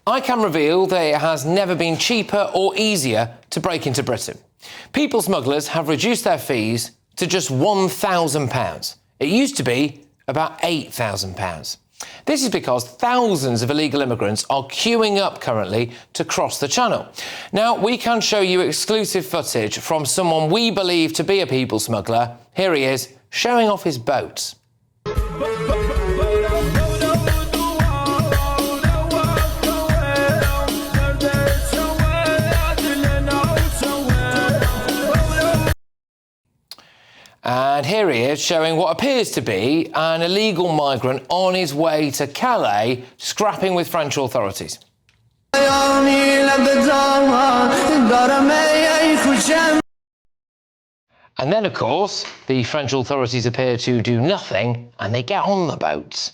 I can reveal that it has never been cheaper or easier to break into Britain. People smugglers have reduced their fees to just £1,000. It used to be about £8,000. This is because thousands of illegal immigrants are queuing up currently to cross the channel. Now, we can show you exclusive footage from someone we believe to be a people smuggler. Here he is, showing off his boat. And here he is showing what appears to be an illegal migrant on his way to Calais, scrapping with French authorities. And then, of course, the French authorities appear to do nothing and they get on the boats.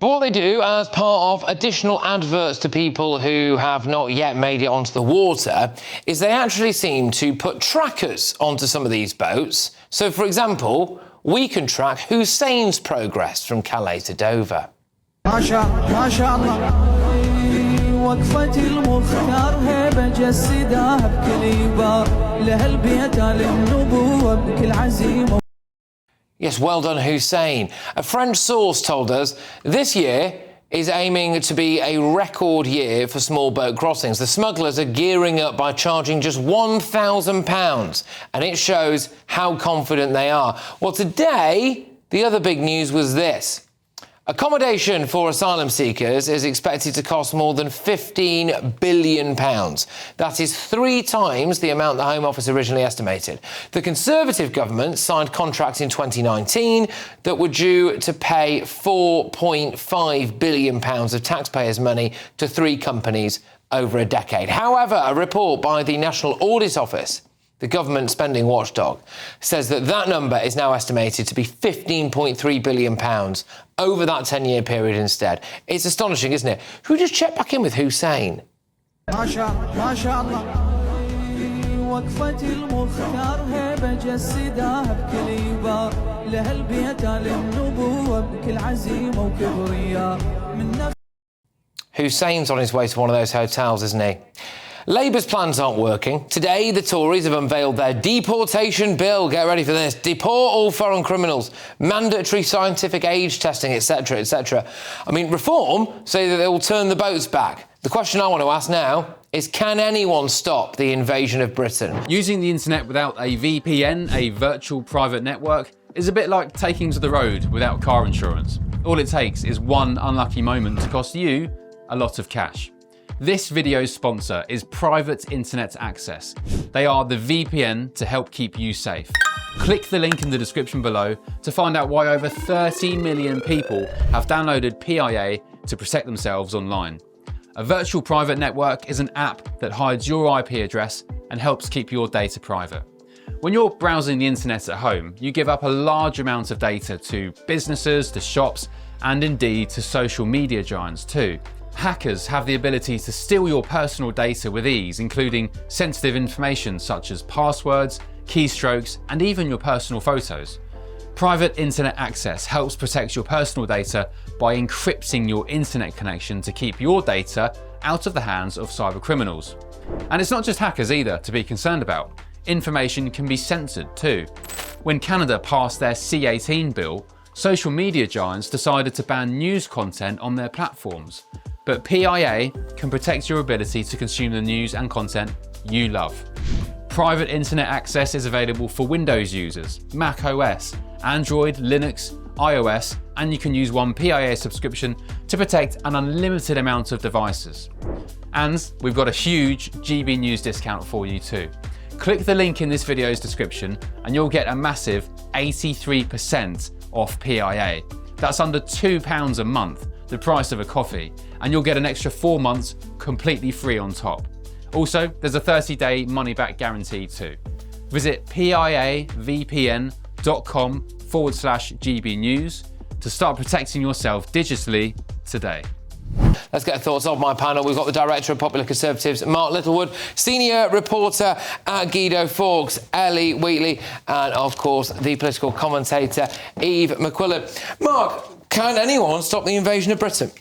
But what they do as part of additional adverts to people who have not yet made it onto the water is they actually seem to put trackers onto some of these boats. So, for example, we can track Hussein's progress from Calais to Dover. Yes, well done, Hussein. A French source told us this year is aiming to be a record year for small boat crossings. The smugglers are gearing up by charging just £1,000, and it shows how confident they are. Well, today, the other big news was this. Accommodation for asylum seekers is expected to cost more than £15 billion. That is 3 times the amount the Home Office originally estimated. The Conservative government signed contracts in 2019 that were due to pay £4.5 billion of taxpayers' money to 3 companies over a decade. However, a report by the National Audit Office, the government spending watchdog, says that that number is now estimated to be £15.3 billion over that 10-year period instead. It's astonishing, isn't it? Who just check back in with Hussein? Hussein's on his way to one of those hotels, isn't he? Labour's plans aren't working. Today, the Tories have unveiled their deportation bill. Get ready for this. Deport all foreign criminals, mandatory scientific age testing, etc., etc. I mean, Reform say that they will turn the boats back. The question I want to ask now is, can anyone stop the invasion of Britain? Using the internet without a VPN, a virtual private network, is a bit like taking to the road without car insurance. All it takes is one unlucky moment to cost you a lot of cash. This video's sponsor is Private Internet Access. They are the VPN to help keep you safe. Click the link in the description below to find out why over 30 million people have downloaded PIA to protect themselves online. A virtual private network is an app that hides your IP address and helps keep your data private. When you're browsing the internet at home, you give up a large amount of data to businesses, to shops, and indeed to social media giants too. Hackers have the ability to steal your personal data with ease, including sensitive information such as passwords, keystrokes, and even your personal photos. Private Internet Access helps protect your personal data by encrypting your internet connection to keep your data out of the hands of cyber criminals. And it's not just hackers either to be concerned about. Information can be censored too. When Canada passed their C18 bill, social media giants decided to ban news content on their platforms. But PIA can protect your ability to consume the news and content you love. Private Internet Access is available for Windows users, Mac OS, Android, Linux, iOS, and you can use one PIA subscription to protect an unlimited amount of devices. And we've got a huge GBNews discount for you too. Click the link in this video's description and you'll get a massive 83% off PIA. That's under £2 a month, the price of a coffee, and you'll get an extra 4 months completely free on top. Also, there's a 30-day money-back guarantee too. Visit piavpn.com/GBNews to start protecting yourself digitally today. Let's get the thoughts of my panel. We've got the Director of Popular Conservatives, Mark Littlewood, Senior Reporter at Guido Fawkes, Ellie Wheatley, and, of course, the political commentator, Eve McQuillan. Mark, can anyone stop the invasion of Britain?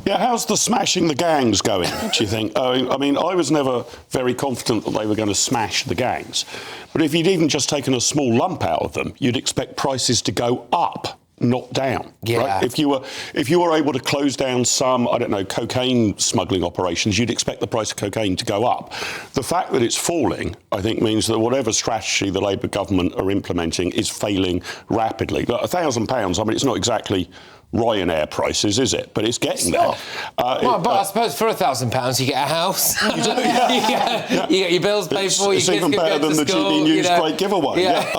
Yeah, how's the smashing the gangs going, do you think? I mean, I was never very confident that they were going to smash the gangs. But if you'd even just taken a small lump out of them, you'd expect prices to go up, not down. Yeah. Right? If you were able to close down some, I don't know, cocaine smuggling operations, you'd expect the price of cocaine to go up. The fact that it's falling, I think, means that whatever strategy the Labour government are implementing is failing rapidly. Like £1,000, I mean, it's not exactly Ryanair prices, is it? But it's getting there. But I suppose for £1,000 you get a house. you get your bills paid for. It's even better than the GBNews great giveaway. Yeah.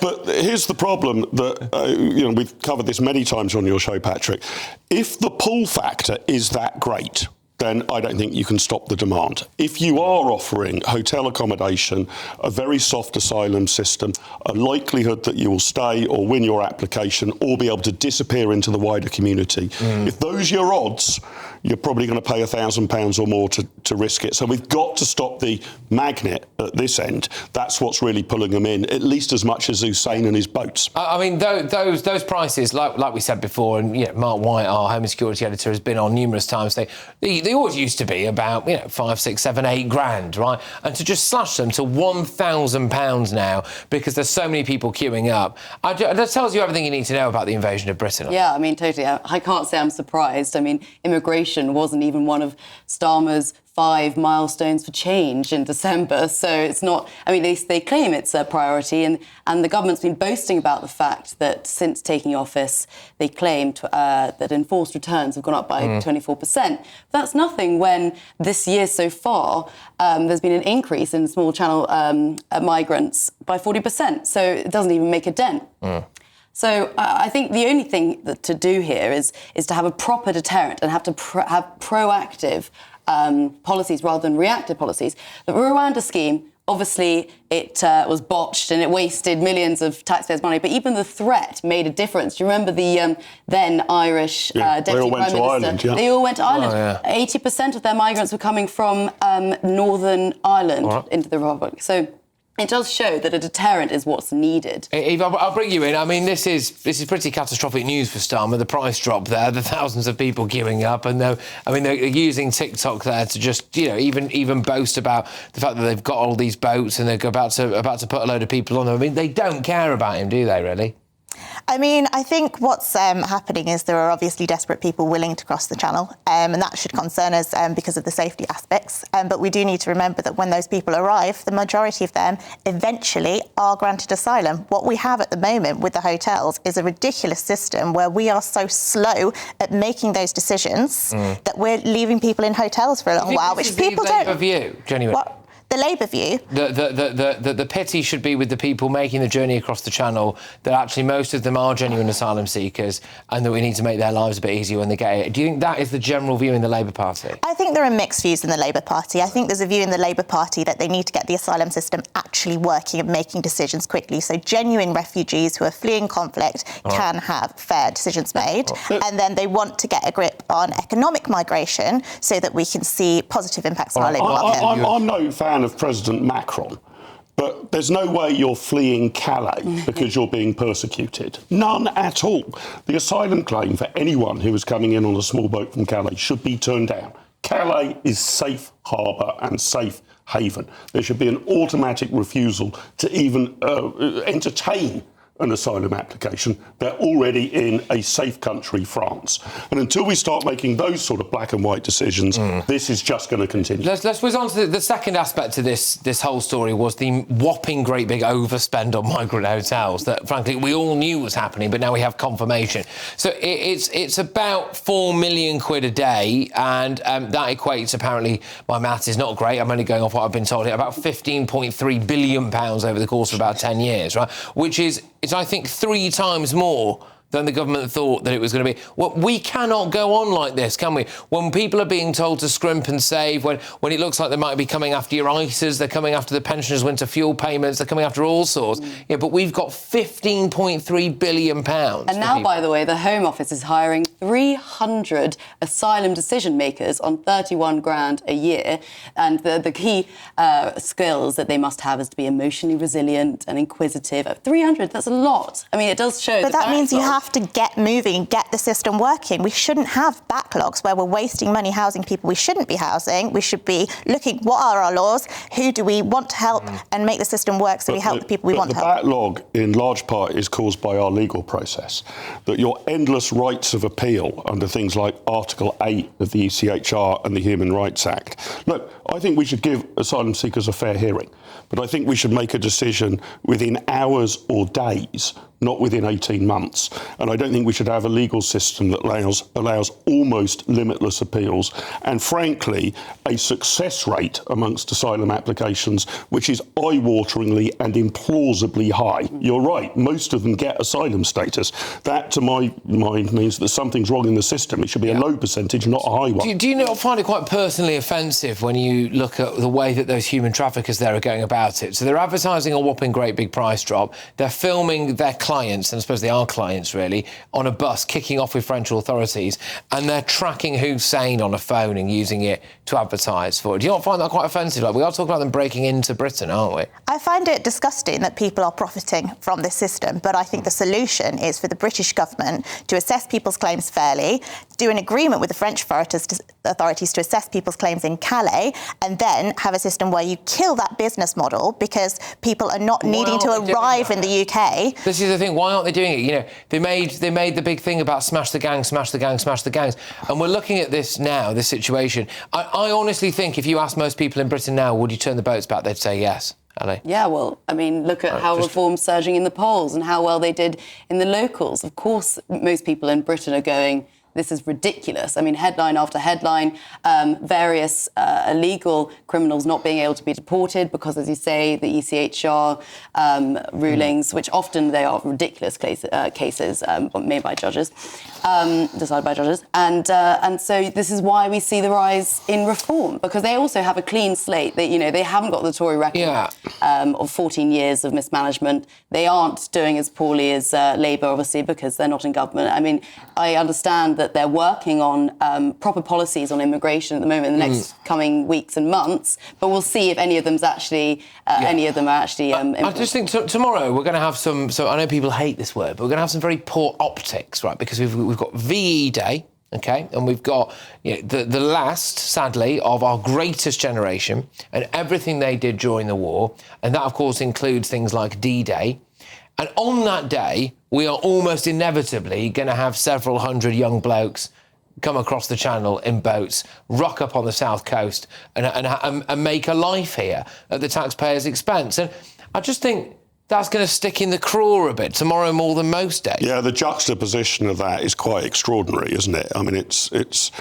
But here's the problem that we've covered this many times on your show, Patrick. If the pull factor is that great, then I don't think you can stop the demand. If you are offering hotel accommodation, a very soft asylum system, a likelihood that you will stay or win your application or be able to disappear into the wider community, if those are your odds, you're probably going to pay £1,000 or more to risk it. So we've got to stop the magnet at this end. That's what's really pulling them in, at least as much as Hussein and his boats. I mean, those prices, like we said before, and Mark White, our Home and Security Editor, has been on numerous times. They always used to be about 5, 6, 7, 8 grand, right? And to just slash them to £1,000 now because there's so many people queuing up, that tells you everything you need to know about the invasion of Britain. Yeah, I mean, totally. I can't say I'm surprised. I mean, immigration wasn't even one of Starmer's 5 milestones for change in December. So it's not, I mean, they claim it's a priority, and the government's been boasting about the fact that since taking office, they claimed that enforced returns have gone up by 24%. But that's nothing when this year so far, there's been an increase in small channel migrants by 40%. So it doesn't even make a dent. So I think the only thing to do here is to have a proper deterrent and have to have proactive policies rather than reactive policies. The Rwanda scheme, obviously, it was botched and it wasted millions of taxpayers' money, but even the threat made a difference. Do you remember the then Irish Deputy Prime Minister? Ireland, They all went to Ireland. Oh, yeah. 80% of their migrants were coming from Northern Ireland into the Republic. So it does show that a deterrent is what's needed. Eve, I'll bring you in. I mean, this is pretty catastrophic news for Starmer. The price drop there, the thousands of people queuing up, and they're using TikTok there to just even boast about the fact that they've got all these boats and they're about to put a load of people on them. I mean, they don't care about him, do they? Really? I mean, I think what's happening is there are obviously desperate people willing to cross the channel, and that should concern us because of the safety aspects. But we do need to remember that when those people arrive, the majority of them eventually are granted asylum. What we have at the moment with the hotels is a ridiculous system where we are so slow at making those decisions that we're leaving people in hotels for a long while, which people don't. Labour view, genuinely. What? The Labour view? The pity should be with the people making the journey across the Channel, that actually most of them are genuine asylum seekers and that we need to make their lives a bit easier when they get it. Do you think that is the general view in the Labour Party? I think there are mixed views in the Labour Party. I think there's a view in the Labour Party that they need to get the asylum system actually working and making decisions quickly. So genuine refugees who are fleeing conflict can have fair decisions made. And then they want to get a grip on economic migration so that we can see positive impacts on our labour market. I'm no fan of President Macron, but there's no way you're fleeing Calais because you're being persecuted. None at all. The asylum claim for anyone who is coming in on a small boat from Calais should be turned down. Calais is safe harbour and safe haven. There should be an automatic refusal to even entertain an asylum application. They're already in a safe country, France. And until we start making those sort of black and white decisions, this is just going to continue. Let's whiz on to the second aspect to this whole story, was the whopping great big overspend on migrant hotels that, frankly, we all knew was happening, but now we have confirmation. So it's about £4 million a day, and that equates, apparently, my maths is not great, I'm only going off what I've been told here, about £15.3 billion over the course of about 10 years, right? Which is, I think, 3 times more than the government thought that it was going to be. Well, we cannot go on like this, can we? When people are being told to scrimp and save, when it looks like they might be coming after your ISAs, they're coming after the pensioners' winter fuel payments, they're coming after all sorts. Yeah, but we've got £15.3 billion. And now, by the way, the Home Office is hiring 300 asylum decision makers on 31 grand a year. And the key skills that they must have is to be emotionally resilient and inquisitive. 300, that's a lot. I mean, it does show. But that means you have to get moving, get the system working. We shouldn't have backlogs where we're wasting money housing people we shouldn't be housing. We should be looking, what are our laws? Who do we want to help and make the system work so we help the people we want to help? The backlog, in large part, is caused by our legal process. That your endless rights of appeal under things like Article 8 of the ECHR and the Human Rights Act. Look, I think we should give asylum seekers a fair hearing, but I think we should make a decision within hours or days, not within 18 months. And I don't think we should have a legal system that allows almost limitless appeals and, frankly, a success rate amongst asylum applications which is eye-wateringly and implausibly high. You're right, most of them get asylum status. That, to my mind, means that something's wrong in the system. It should be a low percentage, not a high one. Do you not find it quite personally offensive when you look at the way that those human traffickers there are going about it? So they're advertising a whopping great big price drop. They're filming their clients, and I suppose they are clients really, on a bus kicking off with French authorities, and they're tracking Hussein on a phone and using it to advertise for it. Do you not find that quite offensive? Like, we are talking about them breaking into Britain, aren't we? I find it disgusting that people are profiting from this system, but I think the solution is for the British government to assess people's claims fairly, do an agreement with the French authorities to assess people's claims in Calais, and then have a system where you kill that business model because people are not needing to arrive in the UK. This is the thing. Why aren't they doing it? You know, they made the big thing about smash the gang, smash the gang, smash the gangs. And we're looking at this now, this situation. I honestly think if you ask most people in Britain now, would you turn the boats back, they'd say yes. Ali? Yeah, well, I mean, look at how Reform's surging in the polls and how well they did in the locals. Of course, most people in Britain are going, this is ridiculous. I mean, headline after headline, various illegal criminals not being able to be deported because, as you say, the ECHR rulings, which often they are ridiculous cases made by judges, decided by judges. And so this is why we see the rise in Reform, because they also have a clean slate. They haven't got the Tory record of 14 years of mismanagement. They aren't doing as poorly as Labour, obviously, because they're not in government. I mean, I understand that they're working on proper policies on immigration at the moment in the next coming weeks and months, but we'll see if any of them are actually I just think tomorrow we're going to have some, so I know people hate this word, but we're going to have some very poor optics, right? Because we've got VE Day, OK, and we've got the last, sadly, of our greatest generation and everything they did during the war, and that, of course, includes things like D-Day. And on that day, we are almost inevitably going to have several hundred young blokes come across the channel in boats, rock up on the south coast and make a life here at the taxpayers' expense. And I just think that's going to stick in the craw a bit tomorrow more than most days. Yeah, the juxtaposition of that is quite extraordinary, isn't it? I mean, it's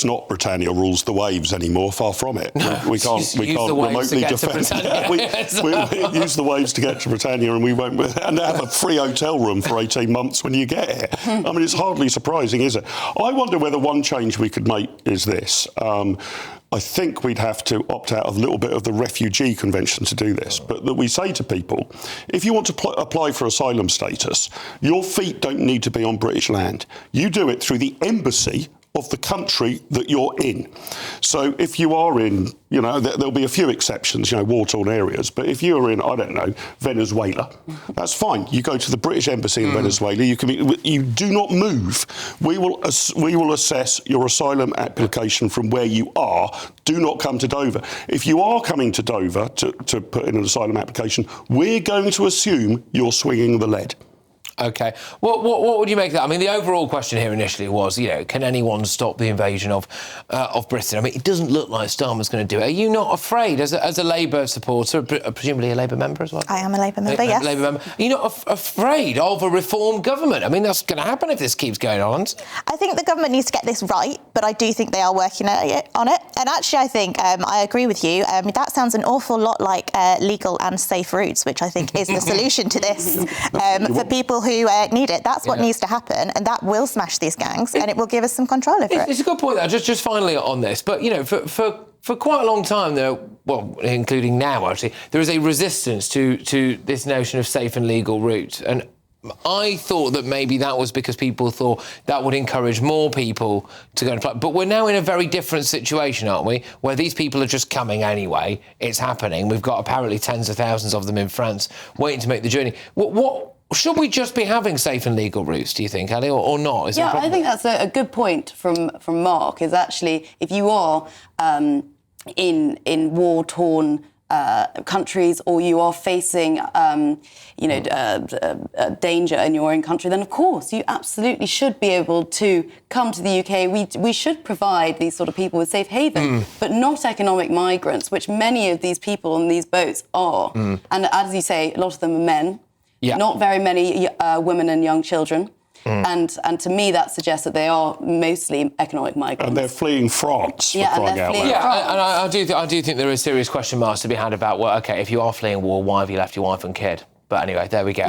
not Britannia rules the waves anymore. Far from it. No, we can't remotely defend. We use the waves to get to Britannia, and we won't. And have a free hotel room for 18 months when you get here. I mean, it's hardly surprising, is it? I wonder whether one change we could make is this. I think we'd have to opt out of a little bit of the refugee convention to do this, but that we say to people, if you want to apply for asylum status, your feet don't need to be on British land. You do it through the embassy of the country that you're in. So if you are in, there'll be a few exceptions, war-torn areas, but if you're in, I don't know, Venezuela, that's fine. You go to the British embassy in Venezuela, you do not move. We will assess your asylum application from where you are. Do not come to Dover. If you are coming to Dover to put in an asylum application, we're going to assume you're swinging the lead. OK. What would you make of that? I mean, the overall question here initially was, can anyone stop the invasion of Britain? I mean, it doesn't look like Starmer's going to do it. Are you not afraid, as a Labour supporter, presumably a Labour member as well? I am a Labour member, yes. Labour member. Are you not afraid of a Reform government? I mean, that's going to happen if this keeps going on. I think the government needs to get this right, but I do think they are working on it. And actually, I think I agree with you. That sounds an awful lot like legal and safe routes, which I think is the solution to this. For people who who need it. That's what needs to happen, and that will smash these gangs, and it will give us some control over it. It's a good point, though. Just finally on this, but, you know, for quite a long time, well, including now, actually, there is a resistance to this notion of safe and legal route. And I thought that maybe that was because people thought that would encourage more people to go and apply. But we're now in a very different situation, aren't we? Where these people are just coming anyway. It's happening. We've got apparently tens of thousands of them in France waiting to make the journey. What should we just be having safe and legal routes, do you think, Ali, or not? Is I think that's a good point from Mark, is actually if you are in war-torn countries, or you are facing, danger in your own country, then of course you absolutely should be able to come to the UK. We should provide these sort of people with safe haven, but not economic migrants, which many of these people on these boats are. And as you say, a lot of them are men. Yeah. Not very many women and young children. And to me, that suggests that they are mostly economic migrants. And they're fleeing France, for Yeah, and crying they're out fleeing loud. France. Yeah, and I do think there are serious question marks to be had about, well, OK, if you are fleeing war, why have you left your wife and kid? But anyway, there we go.